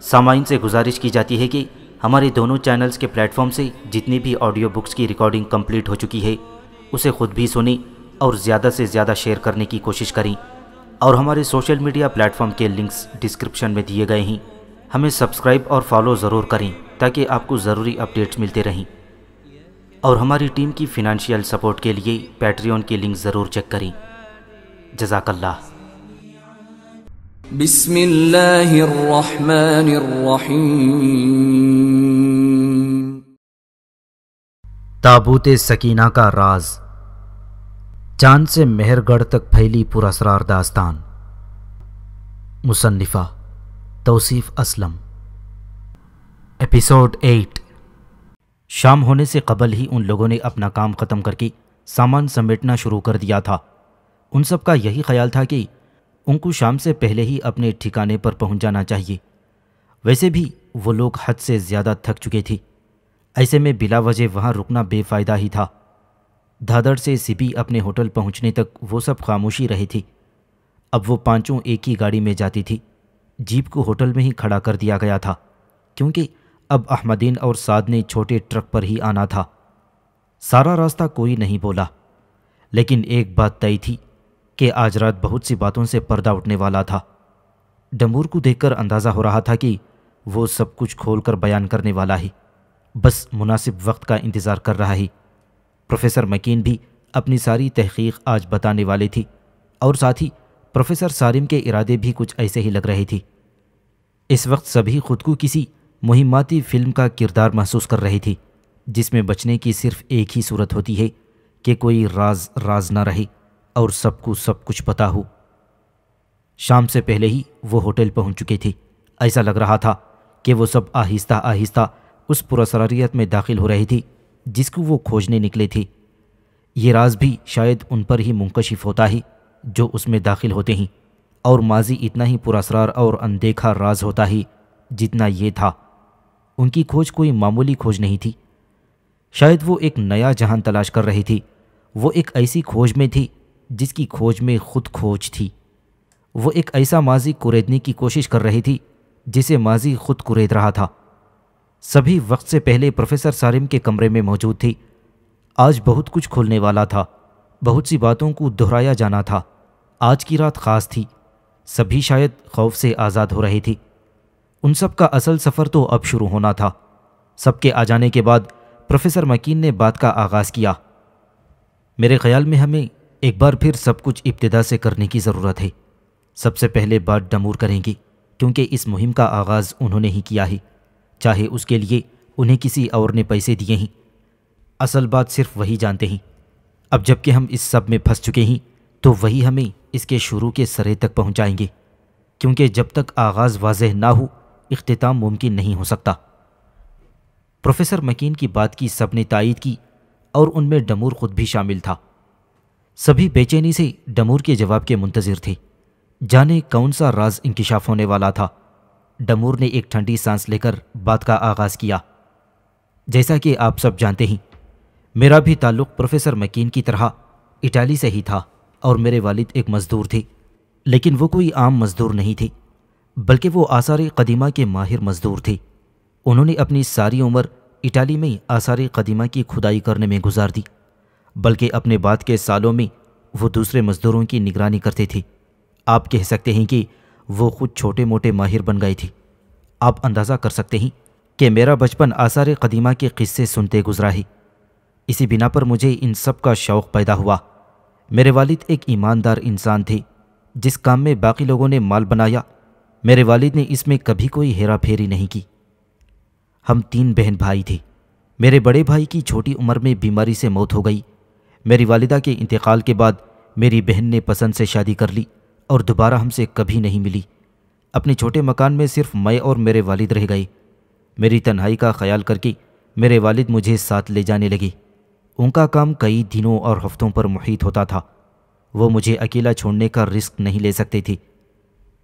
سامعین سے گزارش کی جاتی ہے کہ ہمارے دونوں چینلز کے پلیٹ فارم سے جتنی بھی آڈیو بکس کی ریکارڈنگ کمپلیٹ ہو چکی ہے اسے خود بھی سنیں اور زیادہ سے زیادہ شیئر کرنے کی کوشش کریں، اور ہمارے سوشل میڈیا پلیٹ فارم کے لنکس ڈسکرپشن میں دیے گئے ہیں۔ ہمیں سبسکرائب اور فالو ضرور کریں تاکہ آپ کو ضروری اپڈیٹس ملتے رہیں، اور ہماری ٹیم کی فنانشیل سپورٹ کے لیے پیٹریون کی لنک ضرور چیک کریں۔ جزاک اللہ۔ بسم اللہ الرحمن الرحیم۔ تابوت سکینہ کا راز، چاند سے مہر گڑھ تک پھیلی پراسرار داستان۔ مصنفہ توصیف اسلم۔ ایپیسوڈ 8۔ شام ہونے سے قبل ہی ان لوگوں نے اپنا کام ختم کر کے سامان سمیٹنا شروع کر دیا تھا۔ ان سب کا یہی خیال تھا کہ ان کو شام سے پہلے ہی اپنے ٹھکانے پر پہنچ جانا چاہیے۔ ویسے بھی وہ لوگ حد سے زیادہ تھک چکے تھے، ایسے میں بلا وجہ وہاں رکنا بے فائدہ ہی تھا۔ دھادڑ سے سپی اپنے ہوٹل پہنچنے تک وہ سب خاموشی رہی تھی۔ اب وہ پانچوں ایک ہی گاڑی میں جاتی تھی۔ جیپ کو ہوٹل میں ہی کھڑا کر دیا گیا تھا کیونکہ اب احمدین اور سعد نے چھوٹے ٹرک پر ہی آنا تھا۔ سارا راستہ کوئی نہیں بولا، لیکن ایک بات طے تھی کہ آج رات بہت سی باتوں سے پردہ اٹھنے والا تھا۔ ڈمور کو دیکھ کر اندازہ ہو رہا تھا کہ وہ سب کچھ کھول کر بیان کرنے والا ہے، بس مناسب وقت کا انتظار کر رہا ہے۔ پروفیسر مکین بھی اپنی ساری تحقیق آج بتانے والے تھی، اور ساتھ ہی پروفیسر سالم کے ارادے بھی کچھ ایسے ہی لگ رہے تھے۔ اس وقت سبھی خود کو کسی مہماتی فلم کا کردار محسوس کر رہی تھی، جس میں بچنے کی صرف ایک ہی صورت ہوتی ہے کہ کوئی راز راز نہ رہے اور سب کو سب کچھ پتہ ہو۔ شام سے پہلے ہی وہ ہوٹل پہنچ چکے تھے۔ ایسا لگ رہا تھا کہ وہ سب آہستہ آہستہ اس پراسراریت میں داخل ہو رہی تھی جس کو وہ کھوجنے نکلے تھے۔ یہ راز بھی شاید ان پر ہی منکشف ہوتا ہے جو اس میں داخل ہوتے ہیں، اور ماضی اتنا ہی پراسرار اور اندیکھا راز ہوتا ہے جتنا یہ تھا۔ ان کی کھوج کوئی معمولی کھوج نہیں تھی، شاید وہ ایک نیا جہان تلاش کر رہی تھی۔ وہ ایک ایسی کھوج میں تھی جس کی کھوج میں خود کھوج تھی۔ وہ ایک ایسا ماضی کریدنے کی کوشش کر رہی تھی جسے ماضی خود کرید رہا تھا۔ سبھی وقت سے پہلے پروفیسر سالم کے کمرے میں موجود تھی۔ آج بہت کچھ کھولنے والا تھا، بہت سی باتوں کو دہرایا جانا تھا۔ آج کی رات خاص تھی، سبھی شاید خوف سے آزاد ہو رہی تھی۔ ان سب کا اصل سفر تو اب شروع ہونا تھا۔ سب کے آ جانے کے بعد پروفیسر مکین نے بات کا آغاز کیا۔ میرے خیال میں ہمیں ایک بار پھر سب کچھ ابتدا سے کرنے کی ضرورت ہے۔ سب سے پہلے بات ڈمور کریں گے کیونکہ اس مہم کا آغاز انہوں نے ہی کیا ہے، چاہے اس کے لیے انہیں کسی اور نے پیسے دیے ہیں۔ اصل بات صرف وہی جانتے ہیں۔ اب جب کہ ہم اس سب میں پھنس چکے ہیں تو وہی ہمیں اس کے شروع کے سرے تک پہنچائیں گے، کیونکہ جب تک آغاز واضح نہ ہو اختتام ممکن نہیں ہو سکتا۔ پروفیسر مکین کی بات کی سب نے تائید کی، اور ان میں ڈمور خود بھی شامل تھا۔ سبھی بے چینی سے ڈمور کے جواب کے منتظر تھے، جانے کون سا راز انکشاف ہونے والا تھا۔ ڈمور نے ایک ٹھنڈی سانس لے کر بات کا آغاز کیا۔ جیسا کہ آپ سب جانتے ہیں، میرا بھی تعلق پروفیسر مکین کی طرح اٹالی سے ہی تھا، اور میرے والد ایک مزدور تھے، لیکن وہ کوئی عام مزدور نہیں تھے، بلکہ وہ آثار قدیمہ کے ماہر مزدور تھے۔ انہوں نے اپنی ساری عمر اٹالی میں آثار قدیمہ کی کھدائی کرنے میں گزار دی، بلکہ اپنے بعد کے سالوں میں وہ دوسرے مزدوروں کی نگرانی کرتے تھے۔ آپ کہہ سکتے ہیں کہ وہ خود چھوٹے موٹے ماہر بن گئے تھے۔ آپ اندازہ کر سکتے ہیں کہ میرا بچپن آثار قدیمہ کے قصے سنتے گزرا ہے۔ اسی بنا پر مجھے ان سب کا شوق پیدا ہوا۔ میرے والد ایک ایماندار انسان تھے۔ جس کام میں باقی لوگوں نے مال بنایا، میرے والد نے اس میں کبھی کوئی ہیرا پھیری نہیں کی۔ ہم 3 بہن بھائی تھے۔ میرے بڑے بھائی کی چھوٹی عمر میں بیماری سے موت ہو گئی۔ میری والدہ کے انتقال کے بعد میری بہن نے پسند سے شادی کر لی اور دوبارہ ہم سے کبھی نہیں ملی۔ اپنے چھوٹے مکان میں صرف میں اور میرے والد رہ گئے۔ میری تنہائی کا خیال کر کے میرے والد مجھے ساتھ لے جانے لگے۔ ان کا کام کئی دنوں اور ہفتوں پر محیط ہوتا تھا۔ وہ مجھے اکیلا چھوڑنے کا رسک نہیں لے سکتے تھے۔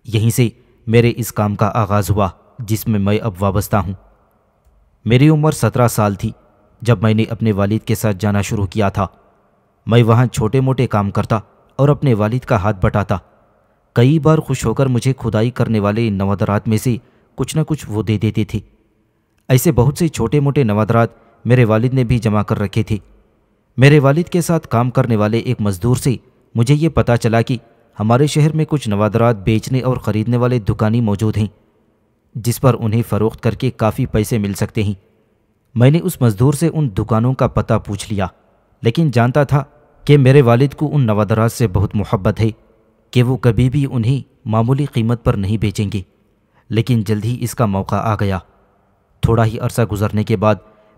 یہیں سے میرے اس کام کا آغاز ہوا جس میں اب وابستہ ہوں۔ میری عمر 17 سال تھی جب میں نے اپنے والد کے ساتھ جانا شروع کیا تھا۔ میں وہاں چھوٹے موٹے کام کرتا اور اپنے والد کا ہاتھ بٹاتا۔ کئی بار خوش ہو کر مجھے کھدائی کرنے والے نوادرات میں سے کچھ نہ کچھ وہ دے دیتے تھے۔ ایسے بہت سے چھوٹے موٹے نوادرات میرے والد نے بھی جمع کر رکھے تھے۔ میرے والد کے ساتھ کام کرنے والے ایک مزدور سے مجھے یہ پتہ چلا کہ ہمارے شہر میں کچھ نوادرات بیچنے اور خریدنے والے دکانی موجود ہیں جس پر انہیں فروخت کر کے کافی پیسے مل سکتے ہیں۔ میں نے اس مزدور سے ان دکانوں کا پتہ پوچھ لیا، لیکن جانتا تھا کہ میرے والد کو ان نوادرات سے بہت محبت ہے کہ وہ کبھی بھی انہیں معمولی قیمت پر نہیں بیچیں گے۔ لیکن جلد ہی اس کا موقع آ گیا۔ تھوڑا ہی عرصہ گزرنے کے بعد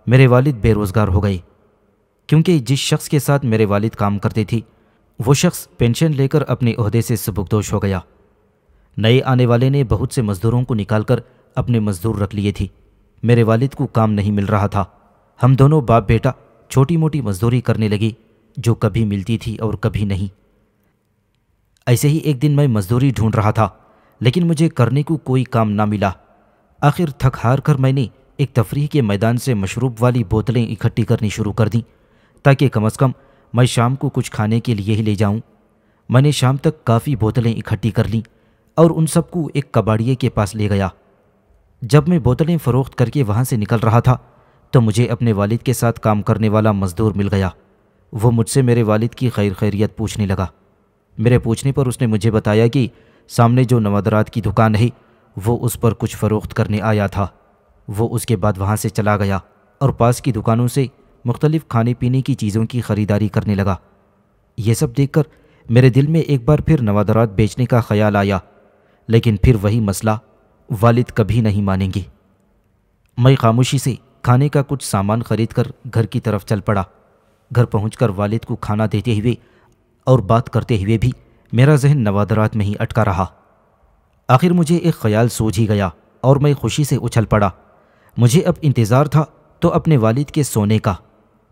میرے والد بے روزگار ہو گئے، کیونکہ جس شخص کے ساتھ میرے والد کام کرتے تھے وہ شخص پینشن لے کر اپنے عہدے سے سبکدوش ہو گیا۔ نئے آنے والے نے بہت سے مزدوروں کو نکال کر اپنے مزدور رکھ لیے تھے۔ میرے والد کو کام نہیں مل رہا تھا۔ ہم دونوں باپ بیٹا چھوٹی موٹی مزدوری کرنے لگے جو کبھی ملتی تھی اور کبھی نہیں۔ ایسے ہی ایک دن میں مزدوری ڈھونڈ رہا تھا، لیکن مجھے کرنے کو کوئی کام نہ ملا۔ آخر تھک ہار کر میں نے ایک تفریح کے میدان سے مشروب والی بوتلیں اکٹھی کرنی شروع کر دیں تاکہ کم از کم میں شام کو کچھ کھانے کے لیے ہی لے جاؤں۔ میں نے شام تک کافی بوتلیں اکٹھی کر لیں اور ان سب کو ایک کباڑیے کے پاس لے گیا۔ جب میں بوتلیں فروخت کر کے وہاں سے نکل رہا تھا تو مجھے اپنے والد کے ساتھ کام کرنے والا مزدور مل گیا۔ وہ مجھ سے میرے والد کی خیریت پوچھنے لگا۔ میرے پوچھنے پر اس نے مجھے بتایا کہ سامنے جو نوادرات کی دکان ہے وہ اس پر کچھ فروخت کرنے آیا تھا۔ وہ اس کے بعد وہاں سے چلا گیا اور پاس کی دکانوں سے مختلف کھانے پینے کی چیزوں کی خریداری کرنے لگا۔ یہ سب دیکھ کر میرے دل میں ایک بار پھر نوادرات بیچنے کا خیال آیا، لیکن پھر وہی مسئلہ، والد کبھی نہیں مانیں گے۔ میں خاموشی سے کھانے کا کچھ سامان خرید کر گھر کی طرف چل پڑا۔ گھر پہنچ کر والد کو کھانا دیتے ہوئے اور بات کرتے ہوئے بھی میرا ذہن نوادرات میں ہی اٹکا رہا۔ آخر مجھے ایک خیال سوجھ ہی گیا اور میں خوشی سے اچھل پڑا۔ مجھے اب انتظار تھا تو اپنے والد کے سونے کا۔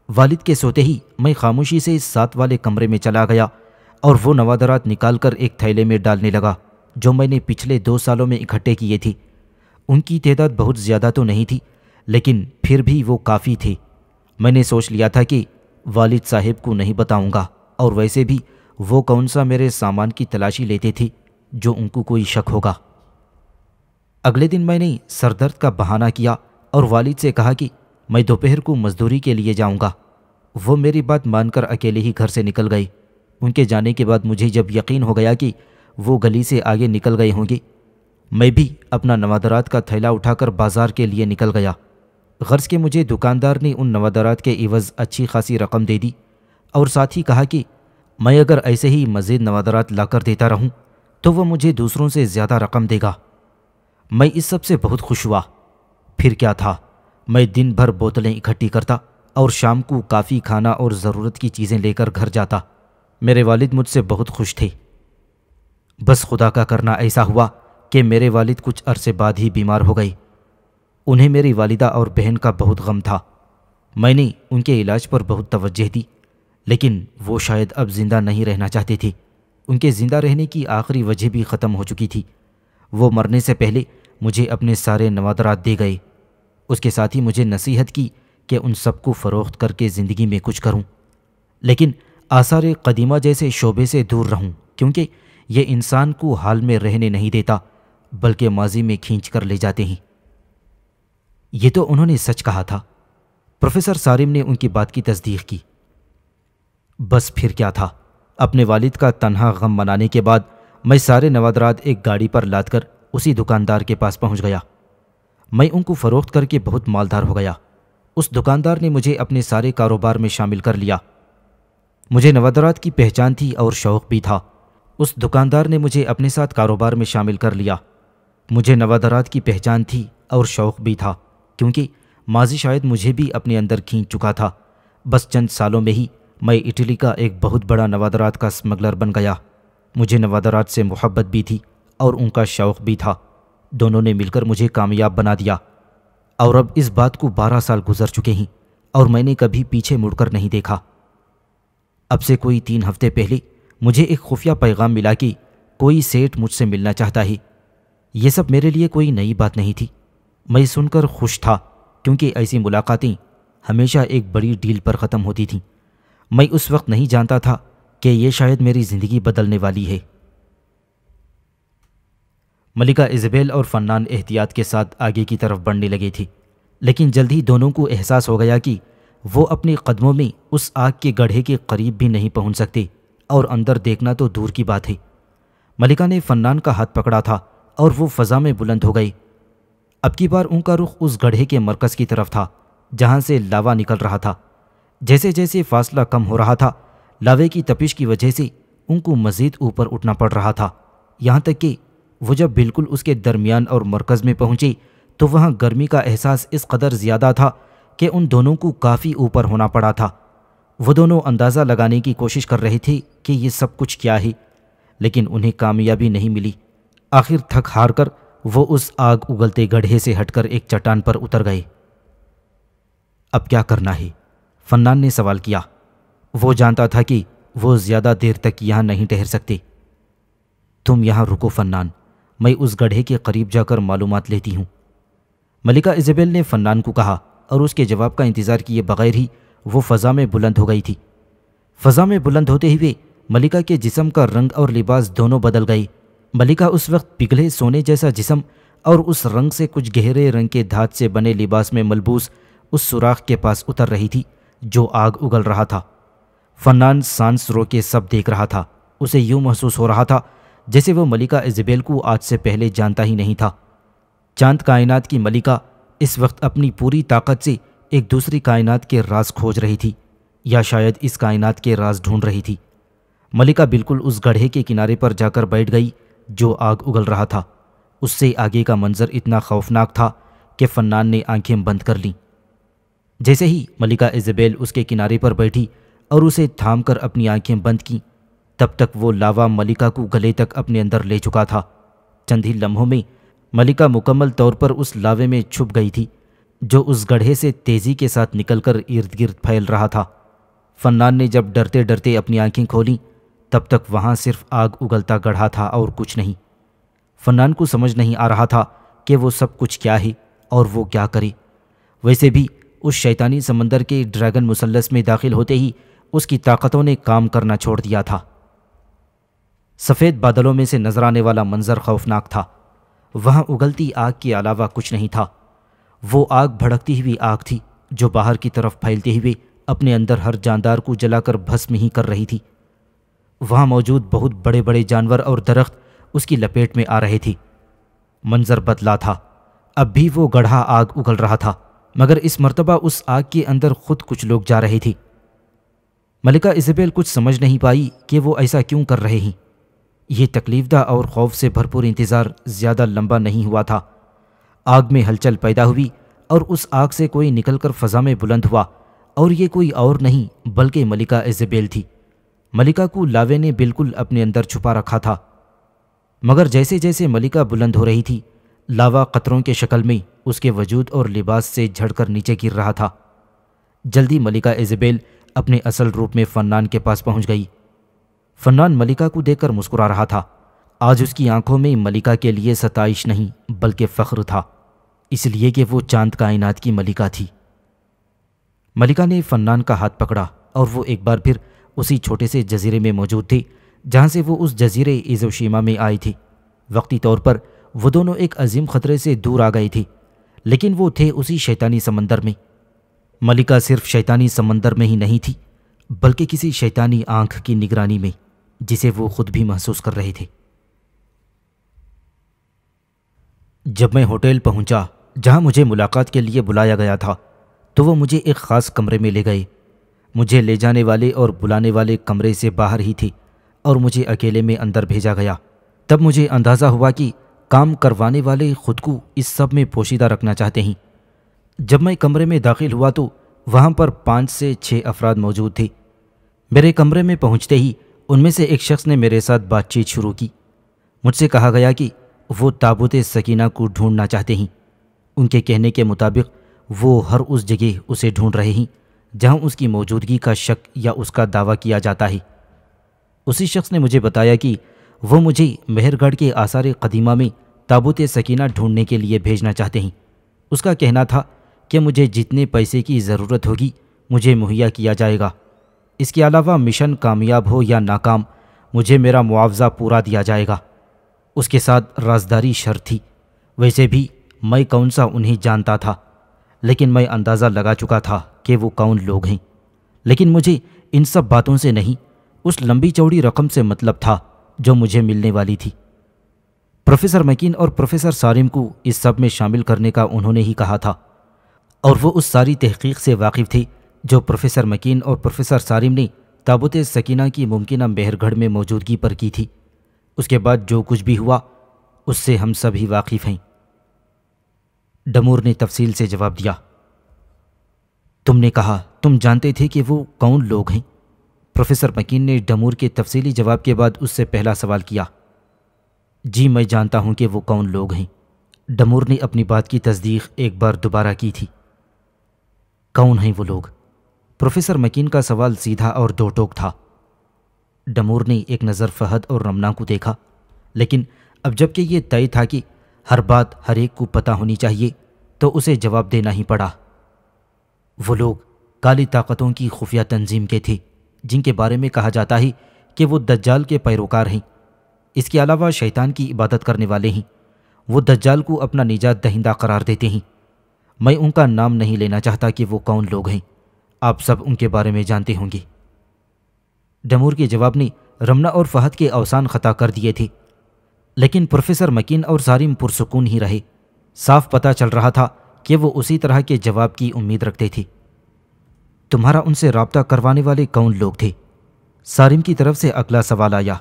والد کے سوتے ہی میں خاموشی سے ساتھ والے کمرے میں چلا گیا اور وہ نوادرات نکال کر ایک تھیلے میں ڈالنے لگا جو میں نے پچھلے 2 سالوں میں اکٹھے کیے تھے۔ ان کی تعداد بہت زیادہ تو نہیں تھی، لیکن پھر بھی وہ کافی تھے۔ میں نے سوچ لیا تھا کہ والد صاحب کو نہیں بتاؤں گا، اور ویسے بھی وہ کون سا میرے سامان کی تلاشی لیتے تھے جو ان کو کوئی شک ہوگا۔ اگلے دن میں نے سر درد کا بہانہ کیا اور والد سے کہا کہ میں دوپہر کو مزدوری کے لیے جاؤں گا۔ وہ میری بات مان کر اکیلے ہی گھر سے نکل گئے۔ ان کے جانے کے بعد مجھے جب یقین ہو گیا کہ وہ گلی سے آگے نکل گئے ہوں گے، میں بھی اپنا نوادرات کا تھیلا اٹھا کر بازار کے لیے نکل گیا۔ غرض کہ مجھے دکاندار نے ان نوادرات کے عوض اچھی خاصی رقم دے دی اور ساتھ ہی کہا کہ میں اگر ایسے ہی مزید نوادرات لا کر دیتا رہوں تو وہ مجھے دوسروں سے زیادہ رقم دے گا۔ میں اس سب سے بہت خوش ہوا۔ پھر کیا تھا، میں دن بھر بوتلیں اکٹھی کرتا اور شام کو کافی کھانا اور ضرورت کی چیزیں لے کر گھر جاتا۔ میرے والد مجھ سے بہت خوش تھے۔ بس خدا کا کرنا ایسا ہوا کہ میرے والد کچھ عرصے بعد ہی بیمار ہو گئے۔ انہیں میری والدہ اور بہن کا بہت غم تھا۔ میں نے ان کے علاج پر بہت توجہ دی، لیکن وہ شاید اب زندہ نہیں رہنا چاہتے تھے۔ ان کے زندہ رہنے کی آخری وجہ بھی ختم ہو چکی تھی۔ وہ مرنے سے پہلے مجھے اپنے سارے نوادرات دے گئے۔ اس کے ساتھ ہی مجھے نصیحت کی کہ ان سب کو فروخت کر کے زندگی میں کچھ کروں، لیکن آثار قدیمہ جیسے شعبے سے دور رہوں، کیونکہ یہ انسان کو حال میں رہنے نہیں دیتا بلکہ ماضی میں کھینچ کر لے جاتے ہیں۔ یہ تو انہوں نے سچ کہا تھا۔ پروفیسر سارم نے ان کی بات کی تصدیق کی۔ بس پھر کیا تھا، اپنے والد کا تنہا غم منانے کے بعد میں سارے نوادرات ایک گاڑی پر لاد کر اسی دکاندار کے پاس پہنچ گیا۔ میں ان کو فروخت کر کے بہت مالدار ہو گیا۔ اس دکاندار نے مجھے اپنے سارے کاروبار میں شامل کر لیا۔ مجھے نوادرات کی پہچان تھی اور شوق بھی تھا۔ اس دکاندار نے مجھے اپنے ساتھ کاروبار میں شامل کر لیا۔ مجھے نوادرات کی پہچان تھی اور شوق بھی تھا، کیونکہ ماضی شاید مجھے بھی اپنے اندر کھینچ چکا تھا۔ بس چند سالوں میں ہی میں اٹلی کا ایک بہت بڑا نوادرات کا اسمگلر بن گیا۔ مجھے نوادرات سے محبت بھی تھی اور ان کا شوق بھی تھا۔ دونوں نے مل کر مجھے کامیاب بنا دیا، اور اب اس بات کو 12 سال گزر چکے ہیں اور میں نے کبھی پیچھے مڑ کر نہیں دیکھا۔ اب سے کوئی 3 ہفتے پہلے مجھے ایک خفیہ پیغام ملا کہ کوئی سیٹ مجھ سے ملنا چاہتا ہے۔ یہ سب میرے لیے کوئی نئی بات نہیں تھی۔ میں سن کر خوش تھا، کیونکہ ایسی ملاقاتیں ہمیشہ ایک بڑی ڈیل پر ختم ہوتی تھیں۔ میں اس وقت نہیں جانتا تھا کہ یہ شاید میری زندگی بدلنے والی ہے۔ ملکہ ایزابیل اور فنان احتیاط کے ساتھ آگے کی طرف بڑھنے لگے تھے، لیکن جلد ہی دونوں کو احساس ہو گیا کہ وہ اپنے قدموں میں اس آگ کے گڑھے کے قریب بھی نہیں پہنچ سکتے اور اندر دیکھنا تو دور کی بات ہے۔ ملکہ نے فنان کا ہاتھ پکڑا تھا اور وہ فضا میں بلند ہو گئے۔ اب کی بار ان کا رخ اس گڑھے کے مرکز کی طرف تھا جہاں سے لاوا نکل رہا تھا۔ جیسے جیسے فاصلہ کم ہو رہا تھا، لاوے کی تپش کی وجہ سے ان کو مزید اوپر اٹھنا پڑ رہا تھا، یہاں تک کہ وہ جب بالکل اس کے درمیان اور مرکز میں پہنچے تو وہاں گرمی کا احساس اس قدر زیادہ تھا کہ ان دونوں کو کافی اوپر ہونا پڑا تھا۔ وہ دونوں اندازہ لگانے کی کوشش کر رہے تھے کہ یہ سب کچھ کیا ہے، لیکن انہیں کامیابی نہیں ملی۔ آخر تھک ہار کر وہ اس آگ اگلتے گڑھے سے ہٹ کر ایک چٹان پر اتر گئے۔ اب کیا کرنا ہے؟ فنان نے سوال کیا۔ وہ جانتا تھا کہ وہ زیادہ دیر تک یہاں نہیں ٹھہر سکتے۔ تم یہاں رکو فنان، میں اس گڑھے کے قریب جا کر معلومات لیتی ہوں، ملکہ ایزابیل نے فنان کو کہا، اور اس کے جواب کا انتظار کیے بغیر ہی وہ فضا میں بلند ہو گئی تھی۔ فضا میں بلند ہوتے ہوئے ملکہ کے جسم کا رنگ اور لباس دونوں بدل گئے۔ ملکہ اس وقت پگھلے سونے جیسا جسم اور اس رنگ سے کچھ گہرے رنگ کے دھات سے بنے لباس میں ملبوس اس سوراخ کے پاس اتر رہی تھی جو آگ اگل رہا تھا۔ فنان سانس رو کے سب دیکھ رہا تھا۔ اسے یوں محسوس ہو رہا تھا جیسے وہ ملکہ ایزابیل کو آج سے پہلے جانتا ہی نہیں تھا۔ چاند کائنات کی ملکہ اس وقت اپنی پوری طاقت سے ایک دوسری کائنات کے راز کھوج رہی تھی، یا شاید اس کائنات کے راز ڈھونڈ رہی تھی۔ ملکہ بالکل اس گڑھے کے کنارے پر جا کر بیٹھ گئی جو آگ اگل رہا تھا۔ اس سے آگے کا منظر اتنا خوفناک تھا کہ فنان نے آنکھیں بند کر لیں۔ جیسے ہی ملکہ ایزابیل اس کے کنارے پر بیٹھی اور اسے تھام کر اپنی آنکھیں بند کیں، تب تک وہ لاوا ملکہ کو گلے تک اپنے اندر لے چکا تھا۔ چند ہی لمحوں میں ملکہ مکمل طور پر اس لاوے میں چھپ گئی تھی جو اس گڑھے سے تیزی کے ساتھ نکل کر ارد گرد پھیل رہا تھا۔ فنان نے جب ڈرتے ڈرتے اپنی آنکھیں کھولیں تب تک وہاں صرف آگ اگلتا گڑھا تھا اور کچھ نہیں۔ فنان کو سمجھ نہیں آ رہا تھا کہ وہ سب کچھ کیا ہے اور وہ کیا کرے۔ ویسے بھی اس شیطانی سمندر کے ڈریگن مثلث میں داخل ہوتے ہی اس کی طاقتوں نے کام کرنا چھوڑ دیا تھا۔ سفید بادلوں میں سے نظر آنے والا منظر خوفناک تھا۔ وہاں اگلتی آگ کے علاوہ کچھ نہیں تھا۔ وہ آگ بھڑکتی ہوئی آگ تھی جو باہر کی طرف پھیلتے ہوئے اپنے اندر ہر جاندار کو جلا کر بھسم ہی کر رہی تھی۔ وہاں موجود بہت بڑے بڑے جانور اور درخت اس کی لپیٹ میں آ رہے تھے۔ منظر بدلا تھا۔ اب بھی وہ گڑھا آگ اگل رہا تھا، مگر اس مرتبہ اس آگ کے اندر خود کچھ لوگ جا رہے تھے۔ ملکہ ایزابیل کچھ سمجھ نہیں پائی کہ وہ ایسا کیوں کر رہے ہیں۔ یہ تکلیف دہ اور خوف سے بھرپور انتظار زیادہ لمبا نہیں ہوا تھا۔ آگ میں ہلچل پیدا ہوئی اور اس آگ سے کوئی نکل کر فضا میں بلند ہوا، اور یہ کوئی اور نہیں بلکہ ملکہ ایزابیل تھی۔ ملکہ کو لاوے نے بالکل اپنے اندر چھپا رکھا تھا، مگر جیسے جیسے ملکہ بلند ہو رہی تھی، لاوا قطروں کے شکل میں اس کے وجود اور لباس سے جھڑ کر نیچے گر رہا تھا۔ جلدی ملکہ ایزابیل اپنے اصل روپ میں فنان کے پاس پہنچ گئی۔ فنان ملکہ کو دیکھ کر مسکرا رہا تھا۔ آج اس کی آنکھوں میں ملکہ کے لیے ستائش نہیں بلکہ فخر تھا، اس لیے کہ وہ چاند کائنات کی ملکہ تھی۔ ملکہ نے فنان کا ہاتھ پکڑا اور وہ ایک بار پھر اسی چھوٹے سے جزیرے میں موجود تھے جہاں سے وہ اس جزیرے ایزوشیما میں آئی تھی۔ وقتی طور پر وہ دونوں ایک عظیم خطرے سے دور آ گئے تھے، لیکن وہ تھے اسی شیطانی سمندر میں۔ ملکہ صرف شیطانی سمندر میں ہی نہیں تھی بلکہ کسی شیطانی آنکھ کی نگرانی میں، جسے وہ خود بھی محسوس کر رہے تھے۔ جب میں ہوٹل پہنچا جہاں مجھے ملاقات کے لیے بلایا گیا تھا تو وہ مجھے ایک خاص کمرے میں لے گئے۔ مجھے لے جانے والے اور بلانے والے کمرے سے باہر ہی تھے اور مجھے اکیلے میں اندر بھیجا گیا۔ تب مجھے اندازہ ہوا کہ کام کروانے والے خود کو اس سب میں پوشیدہ رکھنا چاہتے ہیں۔ جب میں کمرے میں داخل ہوا تو وہاں پر 5 سے 6 افراد موجود تھے۔ میرے کمرے میں پہنچتے ہی ان میں سے ایک شخص نے میرے ساتھ بات چیت شروع کی۔ مجھ سے کہا گیا کہ وہ تابوت سکینہ کو ڈھونڈنا چاہتے ہیں۔ ان کے کہنے کے مطابق وہ ہر اس جگہ اسے ڈھونڈ رہے ہیں جہاں اس کی موجودگی کا شک یا اس کا دعویٰ کیا جاتا ہے۔ اسی شخص نے مجھے بتایا کہ وہ مجھے مہر گڑھ کے آثار قدیمہ میں تابوت سکینہ ڈھونڈنے کے لیے بھیجنا چاہتے ہیں۔ اس کا کہنا تھا کہ مجھے جتنے پیسے کی ضرورت ہوگی مجھے مہیا کیا جائے گا۔ اس کے علاوہ مشن کامیاب ہو یا ناکام مجھے میرا معاوضہ پورا دیا جائے گا۔ اس کے ساتھ رازداری شرط تھی۔ ویسے بھی میں کون سا انہیں جانتا تھا، لیکن میں اندازہ لگا چکا تھا کہ وہ کون لوگ ہیں۔ لیکن مجھے ان سب باتوں سے نہیں، اس لمبی چوڑی رقم سے مطلب تھا جو مجھے ملنے والی تھی۔ پروفیسر مکین اور پروفیسر سارم کو اس سب میں شامل کرنے کا انہوں نے ہی کہا تھا، اور وہ اس ساری تحقیق سے واقف تھے جو پروفیسر مکین اور پروفیسر سارم نے تابوت سکینہ کی ممکنہ مہر گڑھ میں موجودگی پر کی تھی۔ اس کے بعد جو کچھ بھی ہوا اس سے ہم سب ہی واقف ہیں۔ ڈمور نے تفصیل سے جواب دیا۔ تم نے کہا تم جانتے تھے کہ وہ کون لوگ ہیں؟ پروفیسر مکین نے ڈمور کے تفصیلی جواب کے بعد اس سے پہلا سوال کیا۔ جی میں جانتا ہوں کہ وہ کون لوگ ہیں۔ ڈمور نے اپنی بات کی تصدیق ایک بار دوبارہ کی تھی۔ کون ہیں وہ لوگ؟ پروفیسر مکین کا سوال سیدھا اور دو ٹوک تھا۔ ڈمور نے ایک نظر فہد اور رمنا کو دیکھا، لیکن اب جب کہ یہ طے تھا کہ ہر بات ہر ایک کو پتہ ہونی چاہیے تو اسے جواب دینا ہی پڑا۔ وہ لوگ کالی طاقتوں کی خفیہ تنظیم کے تھے جن کے بارے میں کہا جاتا ہے کہ وہ دجال کے پیروکار ہیں۔ اس کے علاوہ شیطان کی عبادت کرنے والے ہیں۔ وہ دجال کو اپنا نجات دہندہ قرار دیتے ہیں۔ میں ان کا نام نہیں لینا چاہتا کہ وہ کون لوگ ہیں، آپ سب ان کے بارے میں جانتے ہوں گے۔ ڈمور کے جواب نے رمنا اور فہد کے اوسان خطا کر دیے تھے، لیکن پروفیسر مکین اور سارم پرسکون ہی رہے۔ صاف پتہ چل رہا تھا کہ وہ اسی طرح کے جواب کی امید رکھتے تھے۔ تمہارا ان سے رابطہ کروانے والے کون لوگ تھے؟ سارم کی طرف سے اگلا سوال آیا۔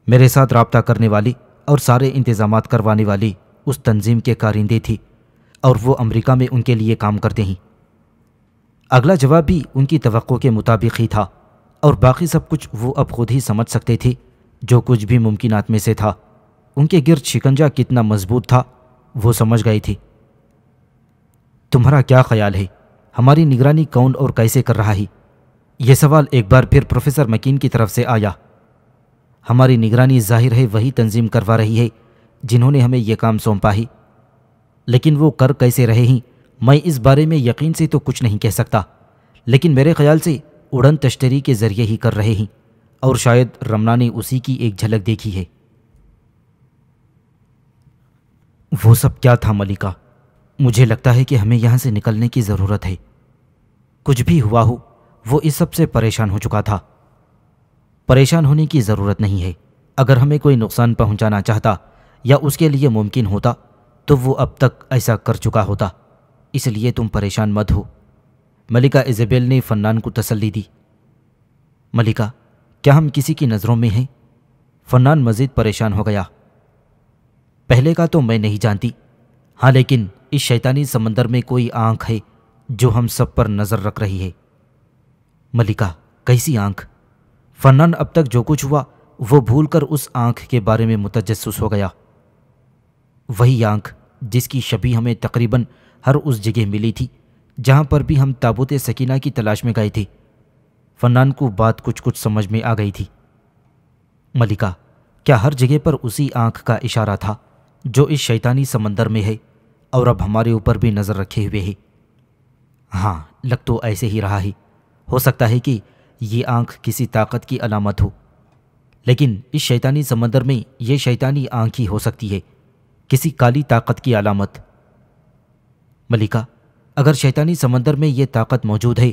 میرے ساتھ رابطہ کرنے والے اور سارے انتظامات کروانے والے اس تنظیم کے کارندے تھے، اور وہ امریکہ میں ان کے لیے کام کرتے ہیں۔ اگلا جواب بھی ان کی توقع کے مطابق ہی تھا، اور باقی سب کچھ وہ اب خود ہی سمجھ سکتے تھے۔ جو کچھ بھی ممکنات میں سے تھا، ان کے گرد شکنجہ کتنا مضبوط تھا وہ سمجھ گئے تھے۔ تمہارا کیا خیال ہے ہماری نگرانی کون اور کیسے کر رہا ہے؟ یہ سوال ایک بار پھر پروفیسر مکین کی طرف سے آیا۔ ہماری نگرانی ظاہر ہے وہی تنظیم کروا رہی ہے جنہوں نے ہمیں یہ کام سونپا ہے، لیکن وہ کر کیسے رہے ہیں میں اس بارے میں یقین سے تو کچھ نہیں کہہ سکتا، لیکن میرے خیال سے اڑن تشتری کے ذریعے ہی کر رہے ہیں، اور شاید رمنا نے اسی کی ایک جھلک دیکھی ہے۔ وہ سب کیا تھا ملکہ؟ مجھے لگتا ہے کہ ہمیں یہاں سے نکلنے کی ضرورت ہے۔ کچھ بھی ہوا ہو وہ اس سب سے پریشان ہو چکا تھا۔ پریشان ہونے کی ضرورت نہیں ہے۔ اگر ہمیں کوئی نقصان پہنچانا چاہتا یا اس کے لیے ممکن ہوتا تو وہ اب تک ایسا کر چکا ہوتا، اس لیے تم پریشان مت ہو۔ ملکہ ایزابیل نے فنان کو تسلی دی۔ ملکہ کیا ہم کسی کی نظروں میں ہیں؟ فنان مزید پریشان ہو گیا۔ پہلے کا تو میں نہیں جانتی، ہاں لیکن اس شیطانی سمندر میں کوئی آنکھ ہے جو ہم سب پر نظر رکھ رہی ہے۔ ملکہ کیسی آنکھ؟ فنان اب تک جو کچھ ہوا وہ بھول کر اس آنکھ کے بارے میں متجسس ہو گیا۔ وہی آنکھ جس کی شبیہ ہمیں تقریباً ہر اس جگہ ملی تھی جہاں پر بھی ہم تابوت سکینہ کی تلاش میں گئے تھے۔ فنان کو بات کچھ سمجھ میں آ گئی تھی۔ ملکہ کیا ہر جگہ پر اسی آنکھ کا اشارہ تھا جو اس شیطانی سمندر میں ہے اور اب ہمارے اوپر بھی نظر رکھے ہوئے ہے؟ ہاں لگ تو ایسے ہی رہا ہے۔ ہو سکتا ہے کہ یہ آنکھ کسی طاقت کی علامت ہو، لیکن اس شیطانی سمندر میں یہ شیطانی آنکھ ہی ہو سکتی ہے، کسی کالی طاقت کی علامت۔ ملکہ اگر شیطانی سمندر میں یہ طاقت موجود ہے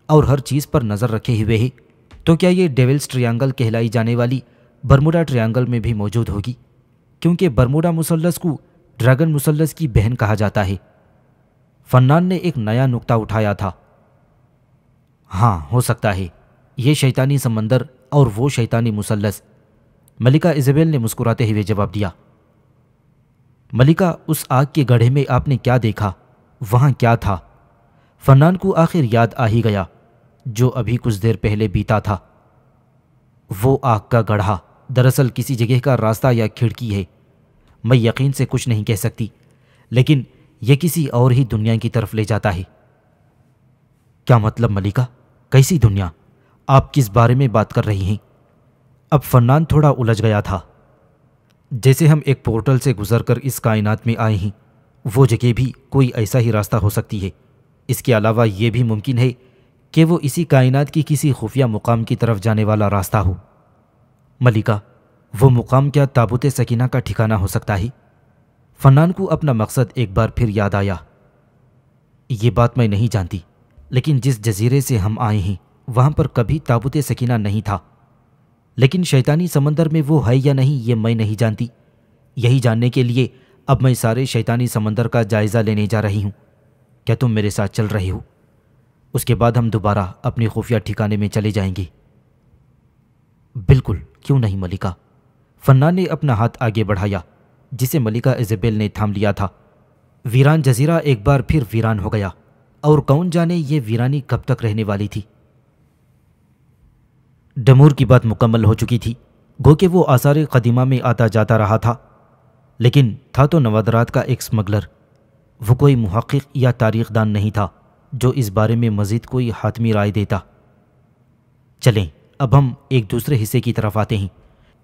اور ہر چیز پر نظر رکھے ہوئے ہے تو کیا یہ ڈیولز ٹریانگل کہلائی جانے والی برموڈا ٹریانگل میں بھی موجود ہوگی؟ کیونکہ برموڈا مثلث کو ڈریگن مثلث کی بہن کہا جاتا ہے۔ فنان نے ایک نیا نقطہ اٹھایا تھا۔ ہاں ہو سکتا ہے یہ شیطانی سمندر اور وہ شیطانی مثلث، ملکہ ایزابیل نے مسکراتے ہوئے جواب دیا۔ ملکہ اس آگ کے گڑھے میں آپ نے کیا دیکھا؟ وہاں کیا تھا؟ فنان کو آخر یاد آ ہی گیا جو ابھی کچھ دیر پہلے بیتا تھا۔ وہ آگ کا گڑھا دراصل کسی جگہ کا راستہ یا کھڑکی ہے، میں یقین سے کچھ نہیں کہہ سکتی، لیکن یہ کسی اور ہی دنیا کی طرف لے جاتا ہے۔ کیا مطلب ملکہ؟ کیسی دنیا؟ آپ کس بارے میں بات کر رہی ہیں؟ اب فنان تھوڑا الجھ گیا تھا۔ جیسے ہم ایک پورٹل سے گزر کر اس کائنات میں آئے ہیں، وہ جگہ بھی کوئی ایسا ہی راستہ ہو سکتی ہے۔ اس کے علاوہ یہ بھی ممکن ہے کہ وہ اسی کائنات کی کسی خفیہ مقام کی طرف جانے والا راستہ ہو۔ ملکہ وہ مقام کیا تابوت سکینہ کا ٹھکانہ ہو سکتا ہے؟ فنان کو اپنا مقصد ایک بار پھر یاد آیا۔ یہ بات میں نہیں جانتی، لیکن جس جزیرے سے ہم آئے ہیں وہاں پر کبھی تابوت سکینہ نہیں تھا، لیکن شیطانی سمندر میں وہ ہے یا نہیں یہ میں نہیں جانتی۔ یہی جاننے کے لیے اب میں سارے شیطانی سمندر کا جائزہ لینے جا رہی ہوں۔ کیا تم میرے ساتھ چل رہے ہو؟ اس کے بعد ہم دوبارہ اپنے خفیہ ٹھکانے میں چلے جائیں گے۔ بالکل، کیوں نہیں ملکہ۔ فنان نے اپنا ہاتھ آگے بڑھایا جسے ملکہ ایزابیل نے تھام لیا تھا۔ ویران جزیرہ ایک بار پھر ویران ہو گیا، اور کون جانے یہ ویرانی کب تک رہنے والی تھی۔ ڈمور کی بات مکمل ہو چکی تھی، گو کہ وہ آثار قدیمہ میں آتا جاتا رہا تھا، لیکن تھا تو نوادرات کا ایک سمگلر۔ وہ کوئی محقق یا تاریخ دان نہیں تھا جو اس بارے میں مزید کوئی حاتمی رائے دیتا۔ چلیں اب ہم ایک دوسرے حصے کی طرف آتے ہیں،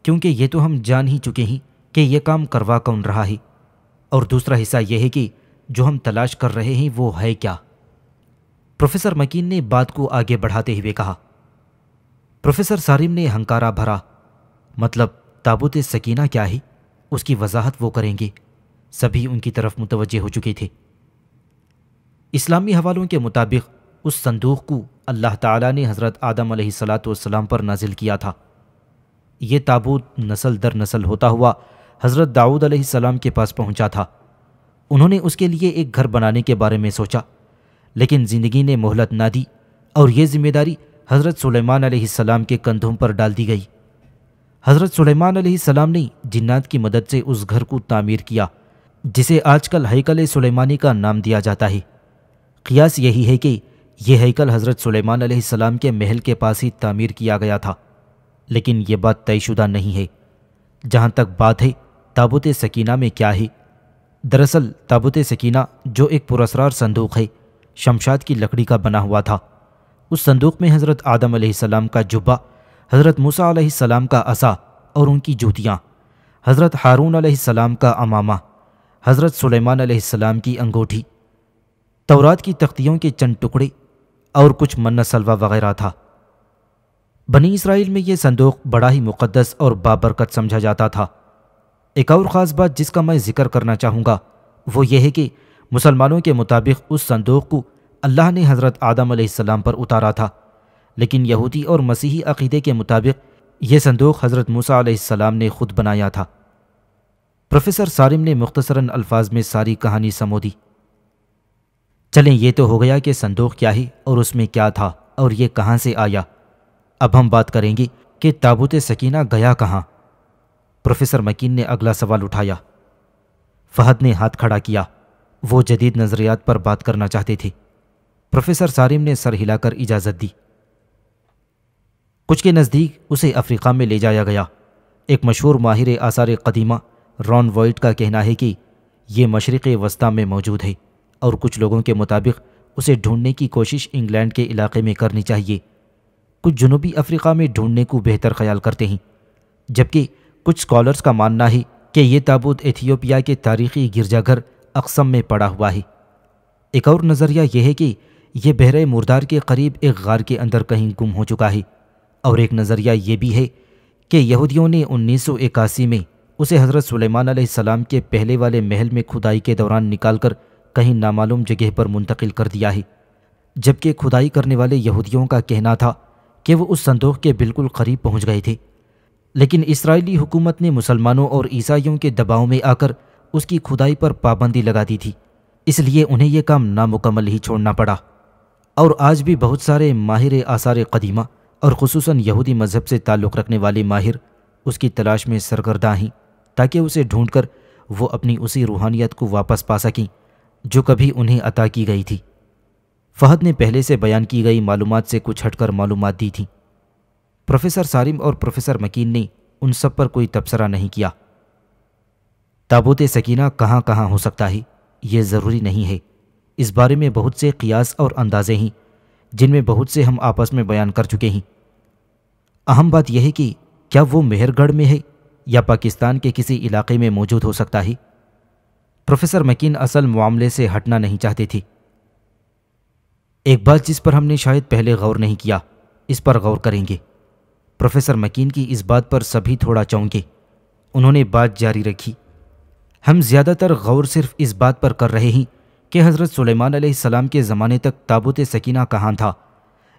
کیونکہ یہ تو ہم جان ہی چکے ہیں کہ یہ کام کروا کون رہا ہے، اور دوسرا حصہ یہ ہے کہ جو ہم تلاش کر رہے ہیں وہ ہے کیا۔ پروفیسر مکین نے بات کو آگے بڑھاتے ہوئے کہا۔ پروفیسر سارم نے ہنکارا بھرا۔ مطلب تابوت سکینہ کیا ہے، اس کی وضاحت وہ کریں گے۔ سبھی ان کی طرف متوجہ ہو چکے تھے۔ اسلامی حوالوں کے مطابق اس صندوق کو اللہ تعالیٰ نے حضرت آدم علیہ السلام پر نازل کیا تھا۔ یہ تابوت نسل در نسل ہوتا ہوا حضرت داؤد علیہ السلام کے پاس پہنچا تھا۔ انہوں نے اس کے لیے ایک گھر بنانے کے بارے میں سوچا، لیکن زندگی نے مہلت نہ دی اور یہ ذمہ داری حضرت سلیمان علیہ السلام کے کندھوں پر ڈال دی گئی۔ حضرت سلیمان علیہ السلام نے جنات کی مدد سے اس گھر کو تعمیر کیا جسے آج کل ہیکل سلیمانی کا نام دیا جاتا ہے۔ قیاس یہی ہے کہ یہ ہیکل حضرت سلیمان علیہ السلام کے محل کے پاس ہی تعمیر کیا گیا تھا، لیکن یہ بات طے شدہ نہیں ہے۔ جہاں تک بات ہے تابوت سکینہ میں کیا ہے، دراصل تابوت سکینہ جو ایک پراسرار صندوق ہے، شمشاد کی لکڑی کا بنا ہوا تھا۔ اس صندوق میں حضرت آدم علیہ السلام کا جبہ، حضرت موسیٰ علیہ السلام کا عصا اور ان کی جوتیاں، حضرت ہارون علیہ السلام کا عمامہ، حضرت سلیمان علیہ السلام کی انگوٹھی، تورات کی تختیوں کے چند ٹکڑے اور کچھ منہ سلوہ وغیرہ تھا۔ بنی اسرائیل میں یہ صندوق بڑا ہی مقدس اور بابرکت سمجھا جاتا تھا۔ ایک اور خاص بات جس کا میں ذکر کرنا چاہوں گا وہ یہ ہے کہ مسلمانوں کے مطابق اس صندوق کو اللہ نے حضرت آدم علیہ السلام پر اتارا تھا، لیکن یہودی اور مسیحی عقیدے کے مطابق یہ صندوق حضرت موسیٰ علیہ السلام نے خود بنایا تھا۔ پروفیسر سارم نے مختصراً الفاظ میں ساری کہانی سمو دی۔ چلیں یہ تو ہو گیا کہ صندوق کیا ہے اور اس میں کیا تھا اور یہ کہاں سے آیا۔ اب ہم بات کریں گے کہ تابوت سکینہ گیا کہاں۔ پروفیسر مکین نے اگلا سوال اٹھایا۔ فہد نے ہاتھ کھڑا کیا، وہ جدید نظریات پر بات کرنا چاہتے تھے۔ پروفیسر سارم نے سر ہلا کر اجازت دی۔ کچھ کے نزدیک اسے افریقہ میں لے جایا گیا۔ ایک مشہور ماہر آثار قدیمہ ران وائٹ کا کہنا ہے کہ یہ مشرق وسطیٰ میں موجود ہے، اور کچھ لوگوں کے مطابق اسے ڈھونڈنے کی کوشش انگلینڈ کے علاقے میں کرنی چاہیے۔ کچھ جنوبی افریقہ میں ڈھونڈنے کو بہتر خیال کرتے ہیں، جبکہ کچھ اسکالرز کا ماننا ہے کہ یہ تابوت ایتھیوپیا کے تاریخی گرجا گھر اقصم میں پڑا ہوا ہے۔ ایک اور نظریہ یہ ہے کہ یہ بحیرہ مردار کے قریب ایک غار کے اندر کہیں گم ہو چکا ہے، اور ایک نظریہ یہ بھی ہے کہ یہودیوں نے 1981 میں اسے حضرت سلیمان علیہ السلام کے پہلے والے محل میں کھدائی کے دوران نکال کر کہیں نامعلوم جگہ پر منتقل کر دیا ہے، جبکہ کھدائی کرنے والے یہودیوں کا کہنا تھا کہ وہ اس صندوق کے بالکل قریب پہنچ گئے تھے، لیکن اسرائیلی حکومت نے مسلمانوں اور عیسائیوں کے دباؤ میں آ کر اس کی کھدائی پر پابندی لگا دی تھی، اس لیے انہیں یہ کام نامکمل ہی چھوڑنا پڑا۔ اور آج بھی بہت سارے ماہر آثار قدیمہ اور خصوصاً یہودی مذہب سے تعلق رکھنے والے ماہر اس کی تلاش میں سرگرداں ہیں، تاکہ اسے ڈھونڈ کر وہ اپنی اسی روحانیت کو واپس پا سکیں جو کبھی انہیں عطا کی گئی تھی۔ فہد نے پہلے سے بیان کی گئی معلومات سے کچھ ہٹ کر معلومات دی تھیں۔ پروفیسر سارم اور پروفیسر مکین نے ان سب پر کوئی تبصرہ نہیں کیا۔ تابوت سکینہ کہاں کہاں ہو سکتا ہے یہ ضروری نہیں ہے، اس بارے میں بہت سے قیاس اور اندازے ہیں جن میں بہت سے ہم آپس میں بیان کر چکے ہیں۔ اہم بات یہ ہے کہ کیا وہ مہر گڑھ میں ہے یا پاکستان کے کسی علاقے میں موجود ہو سکتا ہے۔ پروفیسر مکین اصل معاملے سے ہٹنا نہیں چاہتے تھے۔ ایک بات جس پر ہم نے شاید پہلے غور نہیں کیا، اس پر غور کریں گے۔ پروفیسر مکین کی اس بات پر سبھی تھوڑا چونکے، انہوں نے بات جاری رکھی، ہم زیادہ تر غور صرف اس بات پر کر رہے ہیں کہ حضرت سلیمان علیہ السلام کے زمانے تک تابوت سکینہ کہاں تھا،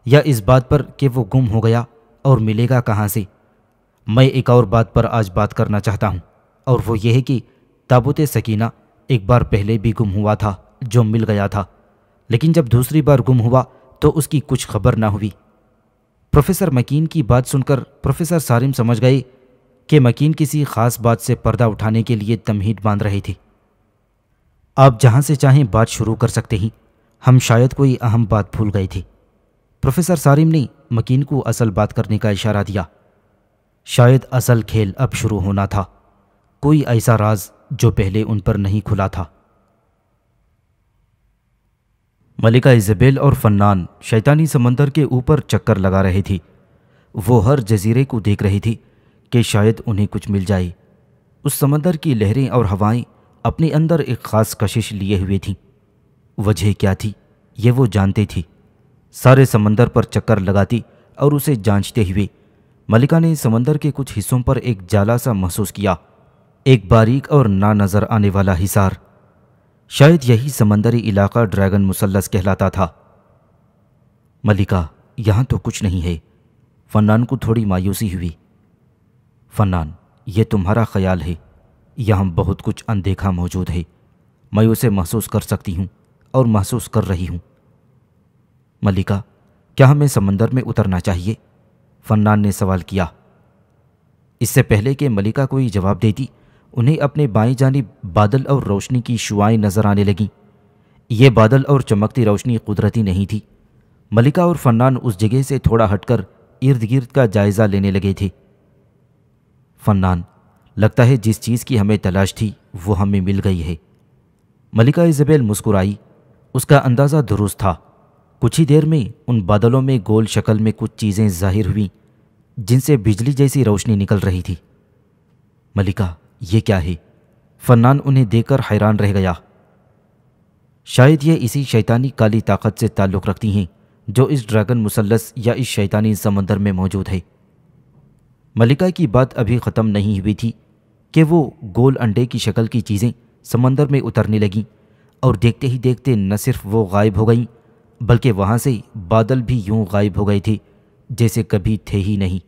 یا اس بات پر کہ وہ گم ہو گیا اور ملے گا کہاں سے۔ میں ایک اور بات پر آج بات کرنا چاہتا ہوں، اور وہ یہ ہے کہ تابوت سکینہ ایک بار پہلے بھی گم ہوا تھا جو مل گیا تھا، لیکن جب دوسری بار گم ہوا تو اس کی کچھ خبر نہ ہوئی۔ پروفیسر مکین کی بات سن کر پروفیسر سارم سمجھ گئے کہ مکین کسی خاص بات سے پردہ اٹھانے کے لیے تمہید باندھ رہے تھے۔ آپ جہاں سے چاہیں بات شروع کر سکتے ہیں، ہم شاید کوئی اہم بات بھول گئے تھے۔ پروفیسر سارم نے مکین کو اصل بات کرنے کا اشارہ دیا۔ شاید اصل کھیل اب شروع ہونا تھا، کوئی ایسا راز جو پہلے ان پر نہیں کھلا تھا۔ ملکہ ایزابیل اور فنان شیطانی سمندر کے اوپر چکر لگا رہے تھے۔ وہ ہر جزیرے کو دیکھ رہے تھے کہ شاید انہیں کچھ مل جائے۔ اس سمندر کی لہریں اور ہوائیں اپنے اندر ایک خاص کشش لیے ہوئے تھیں۔ وجہ کیا تھی یہ وہ جانتے تھے۔ سارے سمندر پر چکر لگاتی اور اسے جانچتے ہوئے ملکہ نے سمندر کے کچھ حصوں پر ایک جالا سا محسوس کیا، ایک باریک اور نہ نظر آنے والا حصار۔ شاید یہی سمندری علاقہ ڈریگن مثلث کہلاتا تھا۔ ملکہ، یہاں تو کچھ نہیں ہے۔ فنان کو تھوڑی مایوسی ہوئی۔ فنان، یہ تمہارا خیال ہے، یہاں بہت کچھ اندیکھا موجود ہے، میں اسے محسوس کر سکتی ہوں اور محسوس کر رہی ہوں۔ ملکہ، کیا ہمیں سمندر میں اترنا چاہیے؟ فنان نے سوال کیا۔ اس سے پہلے کہ ملکہ کوئی جواب دیتی، انہیں اپنے بائیں جانب بادل اور روشنی کی شعاعیں نظر آنے لگیں۔ یہ بادل اور چمکتی روشنی قدرتی نہیں تھی۔ ملکہ اور فنان اس جگہ سے تھوڑا ہٹ کر ارد گرد کا جائزہ لینے لگے تھے۔ فنان، لگتا ہے جس چیز کی ہمیں تلاش تھی وہ ہمیں مل گئی ہے۔ ملکہ ایزابیل مسکرائی۔ اس کا اندازہ درست تھا۔ کچھ ہی دیر میں ان بادلوں میں گول شکل میں کچھ چیزیں ظاہر ہوئیں جن سے بجلی جیسی روشنی نکل رہی تھی۔ ملکہ، یہ کیا ہے؟ فنان انہیں دیکھ کر حیران رہ گیا۔ شاید یہ اسی شیطانی کالی طاقت سے تعلق رکھتی ہیں جو اس ڈریگن مثلث یا اس شیطانی سمندر میں موجود ہے۔ ملکہ کی بات ابھی ختم نہیں ہوئی تھی کہ وہ گول انڈے کی شکل کی چیزیں سمندر میں اترنے لگیں، اور دیکھتے ہی دیکھتے نہ صرف وہ غائب ہو گئیں بلکہ وہاں سے بادل بھی یوں غائب ہو گئے تھے جیسے کبھی تھے ہی نہیں۔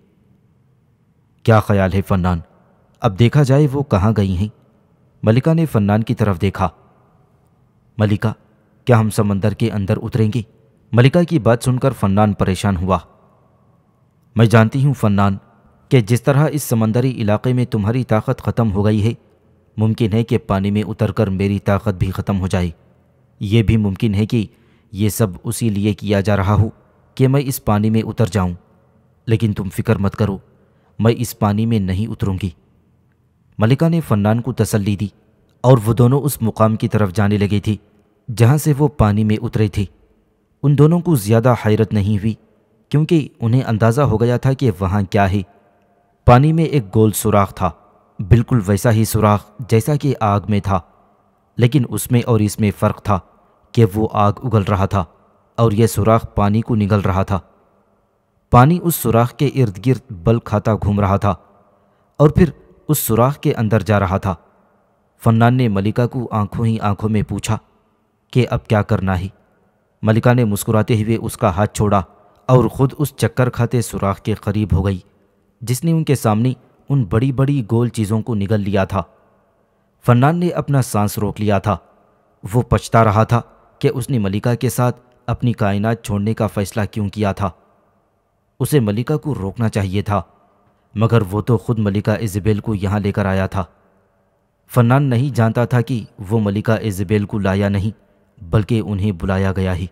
کیا خیال ہے فنان، اب دیکھا جائے وہ کہاں گئی ہیں؟ ملکہ نے فنان کی طرف دیکھا۔ ملکہ، کیا ہم سمندر کے اندر اتریں گے؟ ملکہ کی بات سن کر فنان پریشان ہوا۔ میں جانتی ہوں فنان کہ جس طرح اس سمندری علاقے میں تمہاری طاقت ختم ہو گئی ہے، ممکن ہے کہ پانی میں اتر کر میری طاقت بھی ختم ہو جائے۔ یہ بھی ممکن ہے کہ یہ سب اسی لیے کیا جا رہا ہو کہ میں اس پانی میں اتر جاؤں، لیکن تم فکر مت کرو، میں اس پانی میں نہیں اتروں گی۔ ملکہ نے فنان کو تسلی دی، اور وہ دونوں اس مقام کی طرف جانے لگے تھے جہاں سے وہ پانی میں اترے تھے۔ ان دونوں کو زیادہ حیرت نہیں ہوئی کیونکہ انہیں اندازہ ہو گیا تھا کہ وہاں کیا ہے۔ پانی میں ایک گول سوراخ تھا، بالکل ویسا ہی سوراخ جیسا کہ آگ میں تھا، لیکن اس میں اور اس میں فرق تھا کہ وہ آگ اگل رہا تھا اور یہ سوراخ پانی کو نگل رہا تھا۔ پانی اس سوراخ کے ارد گرد بل کھاتا گھوم رہا تھا اور پھر اس سوراخ کے اندر جا رہا تھا۔ فنان نے ملکہ کو آنکھوں ہی آنکھوں میں پوچھا کہ اب کیا کرنا ہے؟ ملکہ نے مسکراتے ہوئے اس کا ہاتھ چھوڑا اور خود اس چکر کھاتے سوراخ کے قریب ہو گئی جس نے ان کے سامنے ان بڑی بڑی گول چیزوں کو نگل لیا تھا۔ فنان نے اپنا سانس روک لیا تھا۔ وہ پچھتا رہا تھا کہ اس نے ملکہ کے ساتھ اپنی کائنات چھوڑنے کا فیصلہ کیوں کیا تھا۔ اسے ملکہ کو روکنا چاہیے تھا، مگر وہ تو خود ملکہ ایزابیل کو یہاں لے کر آیا تھا۔ فنان نہیں جانتا تھا کہ وہ ملکہ ایزابیل کو لایا نہیں بلکہ انہیں بلایا گیا ہی۔